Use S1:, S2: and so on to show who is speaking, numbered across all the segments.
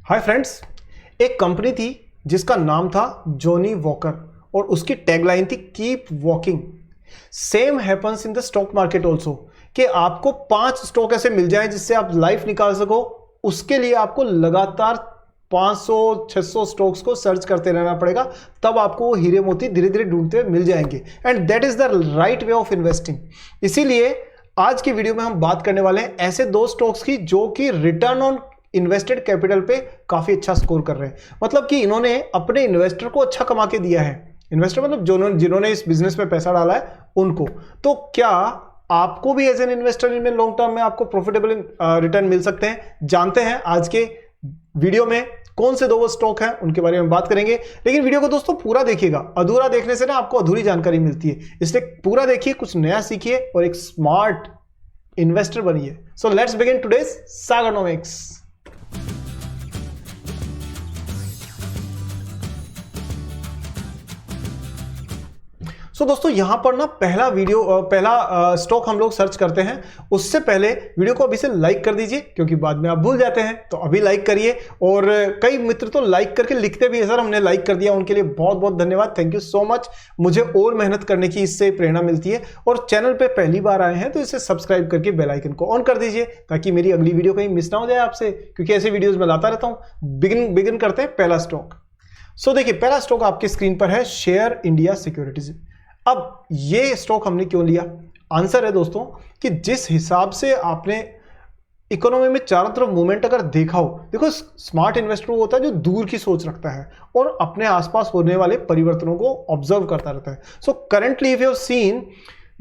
S1: Hi friends, एक company थी जिसका नाम था जॉनी वॉकर और उसकी टैगलाइन थी keep walking. Same happens in the stock market also कि आपको 5 स्टॉक ऐसे मिल जाएं जिससे आप लाइफ निकाल सको। उसके लिए आपको लगातार 500-600 स्टॉक्स को सर्च करते रहना पड़ेगा, तब आपको वो हीरे मोती धीरे धीरे ढूंढते हुए मिल जाएंगे। And that is the right way of investing. इसीलिए आज की वीडियो में हम बात करने वाले हैं ऐसे 2 स्टॉक्स की जो कि रिटर्न ऑन इन्वेस्टेड कैपिटल पे काफी अच्छा स्कोर कर रहे हैं। मतलब कि इन्होंने अपने इन्वेस्टर को अच्छा कमा के दिया है। इन्वेस्टर मतलब जिन्होंने इस बिजनेस में पैसा डाला है उनको। तो क्या आपको भी एज एन इन्वेस्टर इनमें लॉन्ग टर्म में आपको प्रॉफिटेबल रिटर्न मिल सकते हैं? जानते हैं आज के वीडियो में कौन से 2 स्टॉक हैं, उनके बारे में बात करेंगे। लेकिन वीडियो को दोस्तों पूरा देखिएगा, अधूरा देखने से ना आपको अधूरी जानकारी मिलती है, इसलिए पूरा देखिए, कुछ नया सीखिए और एक स्मार्ट इन्वेस्टर बनिए। So let's begin today's Sagarnomics. So दोस्तों यहां पर ना पहला स्टॉक हम लोग सर्च करते हैं। उससे पहले वीडियो को अभी से लाइक कर दीजिए, क्योंकि बाद में आप भूल जाते हैं, तो अभी लाइक करिए। और कई मित्र तो लाइक करके लिखते भी है, सर हमने लाइक कर दिया, उनके लिए बहुत बहुत धन्यवाद, थैंक यू सो मच। मुझे और मेहनत करने की इससे प्रेरणा मिलती है। और चैनल पे पहली बार आए हैं तो इसे सब्सक्राइब करके बेल आइकन को ऑन कर दीजिए, ताकि मेरी अगली वीडियो कहीं मिस ना हो जाए आपसे, क्योंकि ऐसे वीडियोज में लाता रहता हूं। बिगिन करते हैं पहला स्टॉक। सो देखिए, पहला स्टॉक आपकी स्क्रीन पर है शेयर इंडिया सिक्योरिटीज। अब ये स्टॉक हमने क्यों लिया? आंसर है दोस्तों कि जिस हिसाब से आपने इकोनॉमी में चारों तरफ मूवमेंट अगर देखा हो, देखो स्मार्ट इन्वेस्टर वो होता है जो दूर की सोच रखता है और अपने आसपास होने वाले परिवर्तनों को ऑब्जर्व करता रहता है। So currently if you have seen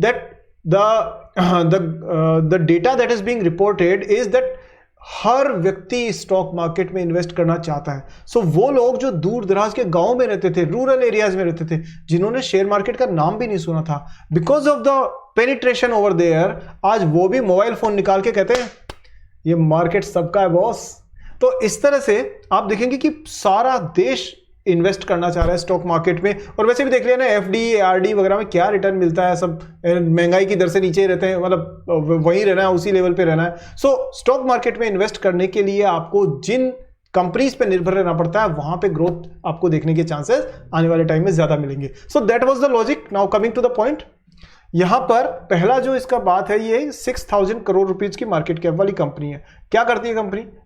S1: that the data that is being reported is that हर व्यक्ति स्टॉक मार्केट में इन्वेस्ट करना चाहता है। सो वो लोग जो दूर दराज के गांव में रहते थे, रूरल एरियाज में रहते थे, जिन्होंने शेयर मार्केट का नाम भी नहीं सुना था, because of the penetration over there, आज वो भी मोबाइल फोन निकाल के कहते हैं ये मार्केट सबका है बॉस। तो इस तरह से आप देखेंगे कि सारा देश इन्वेस्ट करना चाह रहा है स्टॉक मार्केट में। और वैसे भी देख लिया ना, एफडी आरडी वगैरह में क्या रिटर्न मिलता है, सब महंगाई की दर से नीचे रहते हैं, मतलब वहीं रहना है, उसी लेवल पे रहना है। सो स्टॉक मार्केट में इन्वेस्ट करने के लिए आपको जिन कंपनीज पे निर्भर रहना पड़ता है, वहां पे ग्रोथ आपको देखने के चांसेस आने वाले टाइम में ज्यादा मिलेंगे। So that was the logic. Now coming to the point, यहां पर पहला जो इसका बात है, ये 6000 करोड़ रुपीज की मार्केट कैप वाली कंपनी है। क्या करती है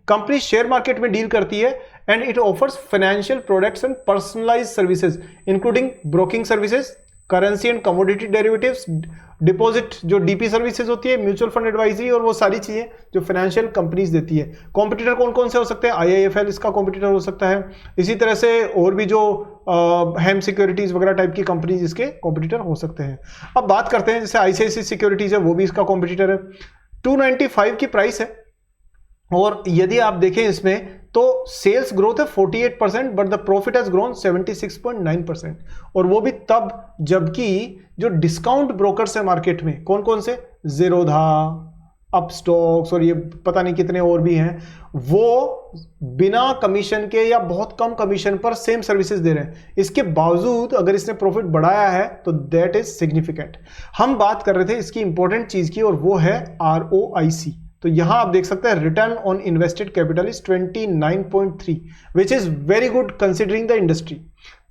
S1: कंपनी शेयर मार्केट में डील करती है and it offers financial products and personalised services including broking services, currency and commodity derivatives, deposit जो डीपी सर्विसेज होती है, म्यूचुअल फंड एडवाइजरी, और वो सारी चीजें जो फाइनेंशियल कंपनीज देती है। कॉम्पिटिटर कौन कौन से हो सकते हैं? आईआईएफएल इसका कॉम्पिटिटर हो सकता है। इसी तरह से और भी जो हेम सिक्योरिटीज वगैरह टाइप की कंपनीज इसके कॉम्पिटिटर हो सकते हैं। अब बात करते हैं, जैसे आईसीआईसीआई सिक्योरिटीज है, वो भी इसका कॉम्पिटिटर है। 295 की प्राइस है, और यदि आप देखें इसमें तो सेल्स ग्रोथ है 48%, but the profit has grown 76.9%। और वो भी तब जबकि जो डिस्काउंट ब्रोकर्स है मार्केट में, कौन कौन से, जीरोधा, अपस्टॉक्स और ये पता नहीं कितने और भी हैं, वो बिना कमीशन के या बहुत कम कमीशन पर सेम सर्विसेज दे रहे हैं। इसके बावजूद अगर इसने प्रॉफिट बढ़ाया है तो दैट इज सिग्निफिकेंट। हम बात कर रहे थे इसकी इंपॉर्टेंट चीज की, और वो है ROIC। तो यहां आप देख सकते हैं return on invested capital is 29.3, which is very good considering the industry.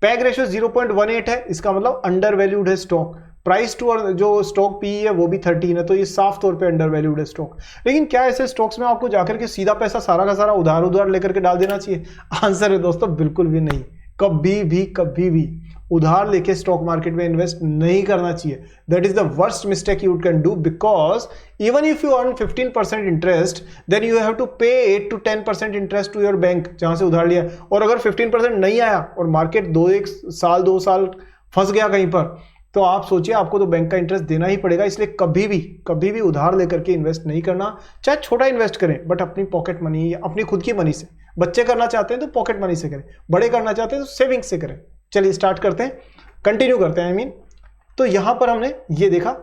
S1: Peg ratio 0.18 है, इसका मतलब अंडर वैल्यूड है स्टॉक। प्राइस टू जो स्टॉक पी है वो भी 13 है, तो ये साफ तौर पे अंडर वैल्यूड है स्टॉक। लेकिन क्या ऐसे स्टॉक्स में आपको जाकर के सीधा पैसा सारा का सारा उधार लेकर के डाल देना चाहिए? आंसर है दोस्तों, बिल्कुल भी नहीं। कभी भी उधार लेके स्टॉक मार्केट में इन्वेस्ट नहीं करना चाहिए। That is the worst mistake you can do, because even if you earn 15% interest, then you have to pay 8 to 10% interest to your bank, जहां से उधार लिया। और अगर 15% नहीं आया और मार्केट 2 साल फंस गया कहीं पर, तो आप सोचिए आपको तो बैंक का इंटरेस्ट देना ही पड़ेगा। इसलिए कभी भी उधार लेकर के इन्वेस्ट नहीं करना। चाहे छोटा इन्वेस्ट करें, बट अपनी पॉकेट मनी या अपनी खुद की मनी से। बच्चे करना चाहते हैं तो पॉकेट मनी से करें, बड़े करना चाहते हैं तो सेविंग से करें। चलिए स्टार्ट करते हैं, कंटिन्यू करते हैं। तो यहां पर हमने ये देखा।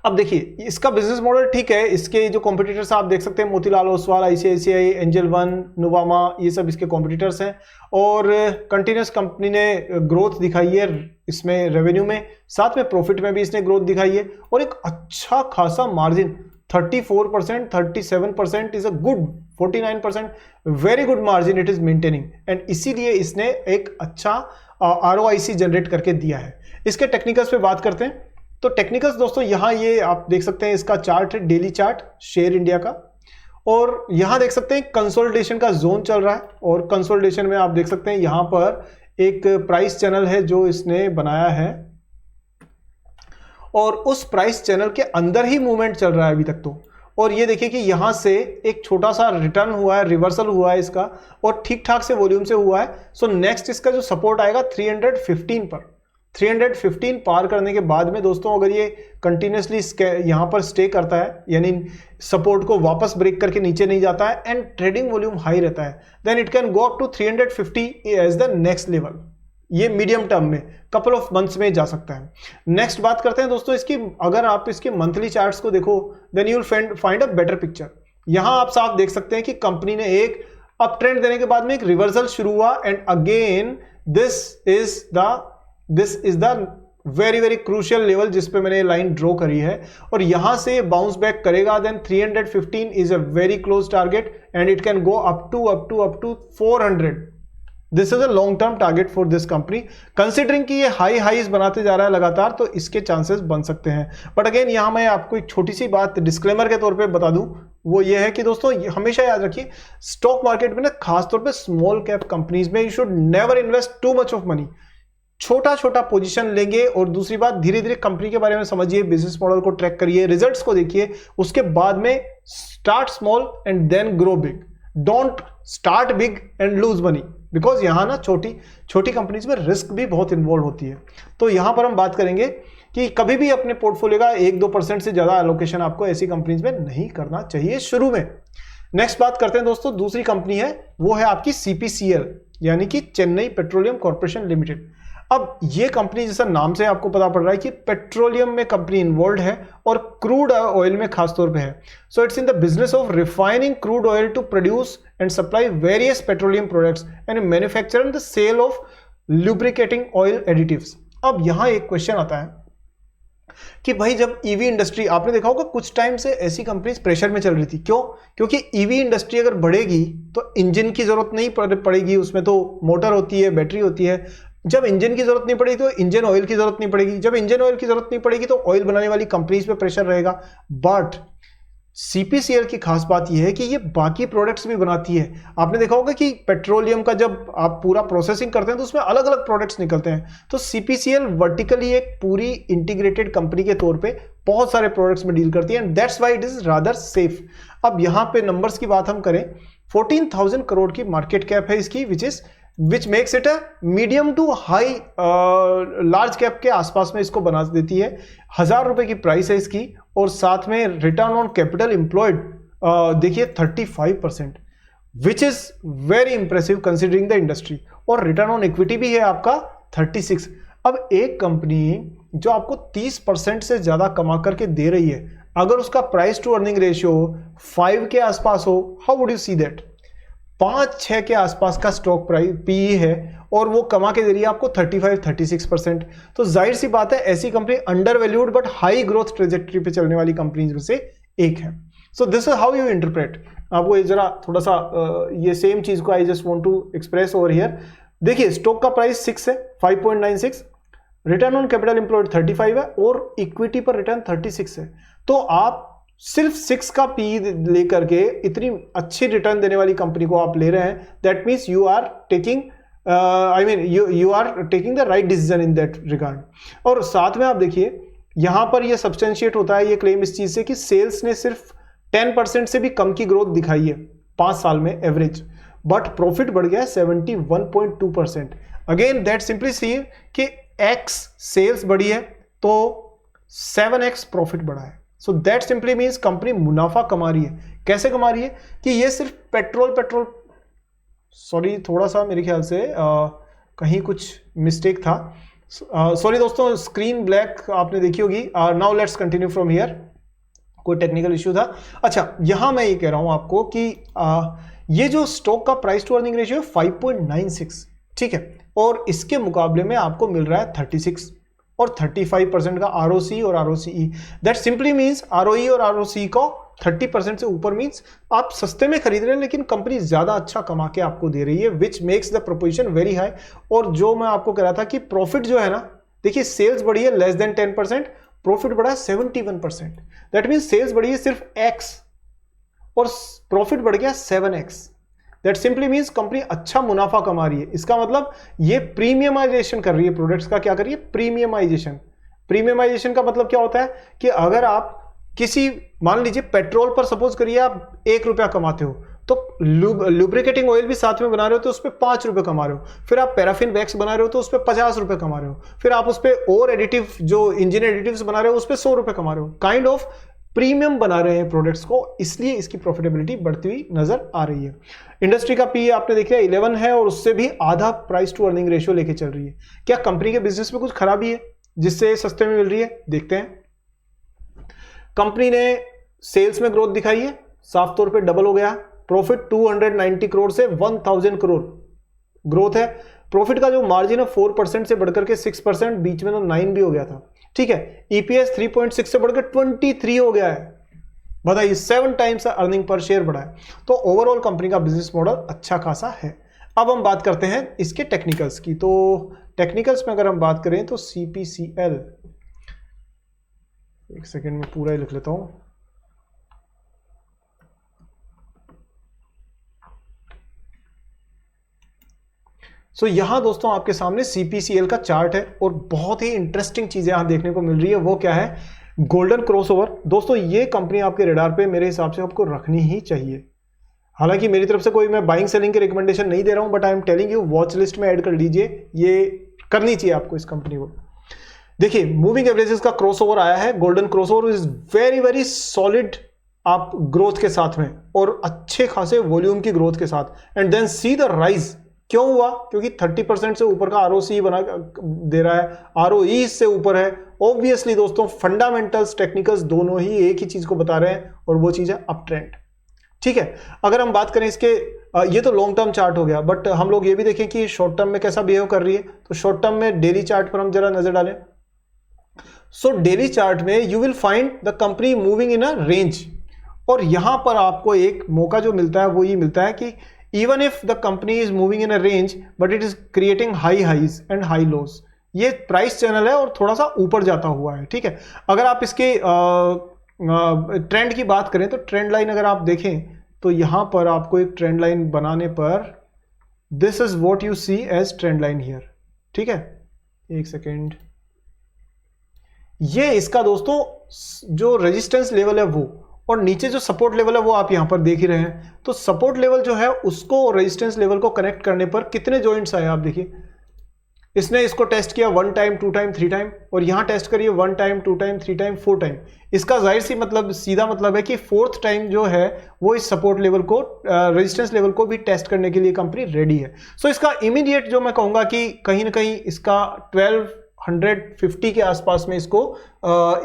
S1: अब देखिए इसका बिजनेस मॉडल ठीक है, इसके जो कॉम्पिटिटर्स आप देख सकते हैं, Motilal Oswal, ICICI, angel one, Nuvama, ये सब इसके कॉम्पिटिटर्स हैं। और कंटिन्यूस कंपनी ने ग्रोथ दिखाई है इसमें रेवेन्यू में, साथ में प्रॉफिट में भी इसने ग्रोथ दिखाई है, और एक अच्छा खासा margin 34%, 37% is a good, 49% very good margin it is maintaining, and इसीलिए इसने एक अच्छा ROIC जनरेट करके दिया है। इसके टेक्निकल्स पे बात करते हैं। तो टेक्निकल्स दोस्तों यहां ये आप देख सकते हैं, इसका चार्ट है डेली चार्ट शेयर इंडिया का, और यहां देख सकते हैं कंसोलिडेशन का जोन चल रहा है, और कंसोलिडेशन में आप देख सकते हैं यहां पर एक प्राइस चैनल है जो इसने बनाया है, और उस प्राइस चैनल के अंदर ही मूवमेंट चल रहा है अभी तक तो। और ये देखिए कि यहां से एक छोटा सा रिटर्न हुआ है, रिवर्सल हुआ है इसका, और ठीक ठाक से वॉल्यूम से हुआ है। सो नेक्स्ट इसका जो सपोर्ट आएगा 315 पर, 315 पार करने के बाद में दोस्तों अगर ये कंटिन्यूसली यहां पर स्टे करता है, यानी सपोर्ट को वापस ब्रेक करके नीचे नहीं जाता है एंड ट्रेडिंग वॉल्यूम हाई रहता है, then it can go up to 350 as the next level. ये मीडियम टर्म में कपल ऑफ मंथ्स में जा सकता है। नेक्स्ट बात करते हैं दोस्तों इसकी, अगर आप इसके मंथली चार्ट्स को देखो then you will find a better picture. यहां आप साफ देख सकते हैं कि कंपनी ने एक अप ट्रेंड देने के बाद में एक रिवर्सल शुरू हुआ, and again this is the very very crucial level जिस पे मैंने लाइन ड्रॉ करी है, और यहां से बाउंस बैक करेगा, then 315 is a very close target and it can go up to 400। This is a long term target for this company, considering कि ये हाईज बनाते जा रहा है लगातार, तो इसके चांसेस बन सकते हैं। बट अगेन यहां मैं आपको एक छोटी सी बात डिस्क्लेमर के तौर पे बता दूं, वो ये है कि दोस्तों हमेशा याद रखिए स्टॉक मार्केट में ना खासतौर पे स्मॉल कैप कंपनीज में you should never invest too much of money. छोटा छोटा पोजीशन लेंगे, और दूसरी बात धीरे धीरे कंपनी के बारे में समझिए, बिजनेस मॉडल को ट्रैक करिए, रिजल्ट्स को देखिए, उसके बाद में start small and then grow big. Don't start big and lose money, because यहां ना छोटी कंपनीज में रिस्क भी बहुत इन्वॉल्व होती है। तो यहां पर हम बात करेंगे कि कभी भी अपने पोर्टफोलियो का 1-2% से ज्यादा एलोकेशन आपको ऐसी कंपनीज में नहीं करना चाहिए शुरू में। नेक्स्ट बात करते हैं दोस्तों, दूसरी कंपनी है वो है आपकी CPCL, यानी कि चेन्नई पेट्रोलियम कॉर्पोरेशन लिमिटेड। अब ये कंपनी जैसा नाम से आपको पता पड़ रहा है कि पेट्रोलियम में कंपनी इन्वॉल्व है और क्रूड ऑयल में खासतौर पे है। So it's in the business of refining crude oil to produce and supply various petroleum products and manufacture and the sale of lubricating oil additives. अब यहां एक क्वेश्चन आता है कि भाई जब ईवी इंडस्ट्री, आपने देखा होगा कुछ टाइम से ऐसी कंपनीज प्रेशर में चल रही थी, क्यों? क्योंकि ईवी इंडस्ट्री अगर बढ़ेगी तो इंजन की जरूरत नहीं पड़ेगी, उसमें तो मोटर होती है, बैटरी होती है। जब इंजन की जरूरत नहीं पड़ेगी तो इंजन ऑयल की जरूरत नहीं पड़ेगी, जब इंजन ऑयल की जरूरत नहीं पड़ेगी तो ऑयल बनाने वाली कंपनीज पे प्रेशर रहेगा। बट CPCL की खास बात यह है कि ये बाकी प्रोडक्ट्स भी बनाती है। आपने देखा होगा कि पेट्रोलियम का जब आप पूरा प्रोसेसिंग करते हैं तो उसमें अलग अलग प्रोडक्ट्स निकलते हैं। तो CPCL वर्टिकली एक पूरी इंटीग्रेटेड कंपनी के तौर पे बहुत सारे प्रोडक्ट्स में डील करती है, and that's why it is rather safe. अब यहां पे नंबर्स की बात हम करें, 14,000 करोड़ की मार्केट कैप है इसकी, which makes it a medium to high large cap के आसपास में इसको बना देती है। 1,000 रुपए की प्राइस है इसकी, और साथ में रिटर्न ऑन कैपिटल एम्प्लॉयड देखिए 35%, which is very impressive considering the industry, और रिटर्न ऑन इक्विटी भी है आपका 36। अब एक कंपनी जो आपको 30% से ज्यादा कमा करके दे रही है, अगर उसका प्राइस टू अर्निंग रेशियो 5 के आसपास हो, how would you see that? 5-6 के आसपास का स्टॉक प्राइस PE है, और वो कमा के दे रही है आपको 35-36%। तो जाहिर सी बात है ऐसी company under valued but high growth trajectory पे चलने वाली कंपनीज में से एक है। So this is how you interpret. आपको ये जरा थोड़ा सा ये सेम चीज को I just want to express over here. देखिए स्टॉक का प्राइस 6 है, 5.96, रिटर्न ऑन कैपिटल एम्प्लॉयड 35 है, और इक्विटी पर रिटर्न 36 है। तो आप सिर्फ 6 का PE लेकर के इतनी अच्छी रिटर्न देने वाली कंपनी को आप ले रहे हैं, that means you are taking you are taking the right decision in that regard. और साथ में आप देखिए यहां पर ये सब्सटेंशिएट होता है ये क्लेम इस चीज से कि सेल्स ने सिर्फ 10% से भी कम की ग्रोथ दिखाई है 5 साल में एवरेज, बट प्रॉफिट बढ़ गया 71.2%। अगेन दैट सिंपली सी कि X सेल्स बढ़ी है तो 7X प्रॉफिट बढ़ा है। So that simply means company मुनाफा कमा रही है। कैसे कमा रही है कि ये सिर्फ पेट्रोल सॉरी थोड़ा सा मेरे ख्याल से कहीं कुछ मिस्टेक था, सॉरी दोस्तों, स्क्रीन ब्लैक आपने देखी होगी। Now let's continue from here, कोई टेक्निकल इश्यू था। अच्छा, यहां मैं ये कह रहा हूं आपको कि ये जो स्टॉक का प्राइस टू अर्निंग रेशियो 5.96, ठीक है, और इसके मुकाबले में आपको मिल रहा है 36, और 35% का ROC और ROCE। That simply means ROE और ROCE को 30% से ऊपर मीन्स आप सस्ते में खरीद रहे हैं लेकिन कंपनी ज्यादा अच्छा कमा के आपको दे रही है, which makes the proposition very high. और जो मैं आपको कह रहा था कि प्रॉफिट जो है ना, देखिए सेल्स बढ़ी है लेस देन 10%, प्रॉफिट बढ़ा है 71%। दैट मीन्स सेल्स बढ़ी है सिर्फ x और प्रॉफिट बढ़ गया 7x। That simply means company अच्छा मुनाफा कमा रही है। इसका मतलब ये प्रीमियमाइजेशन कर रही है प्रोडक्ट्स का। क्या कर रही है? प्रीमियमाइजेशन। प्रीमियमाइजेशन का मतलब क्या होता है कि अगर आप किसी, मान लीजिए पेट्रोल पर सपोज करिए आप 1 रुपया कमाते हो, तो लुब्रिकेटिंग ऑयल भी साथ में बना रहे हो तो उस पर 5 रुपए कमा रहे हो। फिर आप पैराफिन वैक्स बना रहे हो तो उस पर 50 रुपए कमा रहे हो। फिर आप उस पर और एडिटिव, जो इंजन एडिटिव्स बना रहे हो, उस पर 100 रुपए कमा रहे हो। काइंड ऑफ प्रीमियम बना रहे हैं प्रोडक्ट्स को, इसलिए इसकी प्रॉफिटेबिलिटी बढ़ती हुई नजर आ रही है। इंडस्ट्री का पी आपने देखा 11 है और उससे भी आधा प्राइस टू अर्निंग रेशियो लेके चल रही है। क्या कंपनी के बिजनेस में कुछ खराबी है जिससे सस्ते में मिल रही है? देखते हैं। कंपनी ने सेल्स में ग्रोथ दिखाई है, साफ तौर पे डबल हो गया। प्रॉफिट 290 करोड़ से 1000 करोड़ ग्रोथ है। प्रॉफिट का जो मार्जिन है 4% से बढ़कर के 6%, बीच में तो 9 भी हो गया था, ठीक है। ईपीएस 3.6 से बढ़कर 23 हो गया है, बताइए 7 टाइम्स अर्निंग पर शेयर बढ़ा है। तो ओवरऑल कंपनी का बिजनेस मॉडल अच्छा खासा है। अब हम बात करते हैं इसके टेक्निकल्स की। तो टेक्निकल्स में अगर हम बात करें तो CPCL, एक सेकेंड में पूरा ही लिख लेता हूं। सो यहां दोस्तों आपके सामने CPCL का चार्ट है और बहुत ही इंटरेस्टिंग चीजें यहां देखने को मिल रही है। वो क्या है? Golden crossover. दोस्तों ये कंपनी आपके रडार पे मेरे हिसाब से आपको रखनी ही चाहिए। हालांकि मेरी तरफ से कोई मैं बाइंग सेलिंग की रिकमेंडेशन नहीं दे रहा हूं, but I am telling you watch list में ऐड कर लीजिए, ये करनी चाहिए आपको इस कंपनी को। देखिए मूविंग एवरेजेस का क्रॉसओवर आया है, golden crossover is very very solid आप ग्रोथ के साथ में और अच्छे खासे वॉल्यूम की ग्रोथ के साथ। And then see the rise. क्यों हुआ? क्योंकि 30% से ऊपर का ROCE बना दे रहा है, ROE इससे ऊपर है। ऑब्वियसली दोस्तों फंडामेंटल्स टेक्निकल्स दोनों ही एक ही चीज को बता रहे हैं और वो चीज है अप ट्रेंड, ठीक है। अगर हम बात करें इसके, ये तो लॉन्ग टर्म चार्ट हो गया, बट हम लोग ये भी देखें कि शॉर्ट टर्म में कैसा बिहेव कर रही है। तो शॉर्ट टर्म में डेली चार्ट पर हम जरा नजर डालें। सो डेली चार्ट में you will find the company moving in a range, और यहां पर आपको एक मौका जो मिलता है वो ये मिलता है कि even if the company is moving in a range but it is creating high highs and high lows. ये प्राइस चैनल है और थोड़ा सा ऊपर जाता हुआ है, ठीक है। अगर आप इसके ट्रेंड की बात करें तो ट्रेंड लाइन अगर आप देखें तो यहां पर आपको एक ट्रेंड लाइन बनाने पर this is what you see as trend line here, ठीक है। एक सेकेंड, ये इसका दोस्तों जो रेजिस्टेंस लेवल है वो, और नीचे जो सपोर्ट लेवल है वो आप यहां पर देख ही रहे हैं। तो सपोर्ट लेवल जो है उसको रेजिस्टेंस लेवल को कनेक्ट करने पर कितने जॉइंट्स आए आप देखिए। इसने इसको टेस्ट किया 1 टाइम 2 टाइम 3 टाइम, और यहां टेस्ट करिए 1 टाइम 2 टाइम 3 टाइम 4 टाइम। इसका जाहिर सी मतलब सीधा मतलब है कि 4th टाइम जो है वो इस सपोर्ट लेवल को, रेजिस्टेंस लेवल को भी टेस्ट करने के लिए कंपनी रेडी है। सो इसका इमीडिएट जो मैं कहूंगा कि कहीं ना कहीं इसका 1250 के आसपास में इसको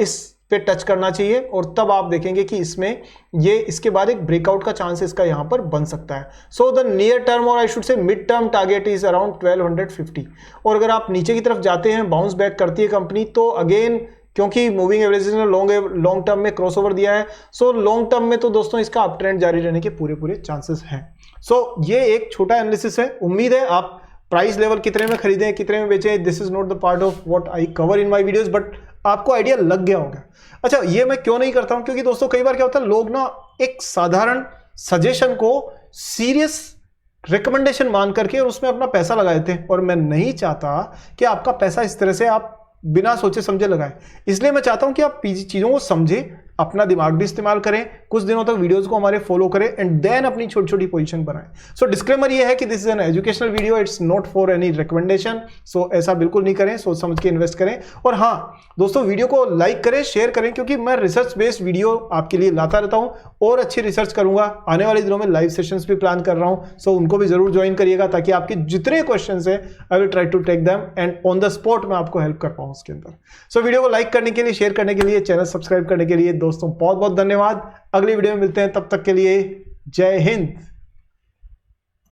S1: इस पे टच करना चाहिए, और तब आप देखेंगे कि इसमें ये इसके बाद एक ब्रेकआउट का चांस इसका यहां पर बन सकता है। सो द नियर टर्म और I should say mid term target is around 1250। और अगर आप नीचे की तरफ जाते हैं, बाउंस बैक करती है कंपनी, तो अगेन क्योंकि मूविंग एवरेजेस ने लॉन्ग टर्म में क्रॉसओवर दिया है, सो लॉन्ग टर्म में तो दोस्तों इसका अप ट्रेंड जारी रहने के पूरे चांसेस हैं। सो ये एक छोटा एनालिसिस है। उम्मीद है आप प्राइस लेवल कितने में खरीदें कितने में बेचें, this is not the part of what I cover in my videos, but आपको आइडिया लग गया होगा। अच्छा, ये मैं क्यों नहीं करता हूं? क्योंकि दोस्तों कई बार क्या होता है, लोग ना एक साधारण सजेशन को सीरियस रिकमेंडेशन मान करके और उसमें अपना पैसा लगाए थे, और मैं नहीं चाहता कि आपका पैसा इस तरह से आप बिना सोचे समझे लगाएं। इसलिए मैं चाहता हूं कि आप चीजों को समझें, अपना दिमाग भी इस्तेमाल करें, कुछ दिनों तक वीडियोस को हमारे फॉलो करें, एंड देन अपनी छोटी छोटी पोजीशन बनाएं। सो डिस्क्लेमर ये है कि this is an educational video, it's not for any recommendation. So ऐसा बिल्कुल नहीं करें, सोच समझ के इन्वेस्ट करें। और हाँ दोस्तों, वीडियो को लाइक करें, शेयर करें, क्योंकि मैं रिसर्च बेस्ड वीडियो आपके लिए लाता रहता हूं और अच्छी रिसर्च करूंगा। आने वाले दिनों में लाइव सेशंस भी प्लान कर रहा हूं, सो उनको भी जरूर ज्वाइन करिएगा, ताकि आपके जितने क्वेश्चन है I will try to take them and on the spot मैं आपको हेल्प कर पाऊं उसके अंदर। सो वीडियो को लाइक करने के लिए, शेयर करने के लिए, चैनल सब्सक्राइब करने के लिए दोस्तों बहुत बहुत धन्यवाद। अगली वीडियो में मिलते हैं, तब तक के लिए जय हिंद।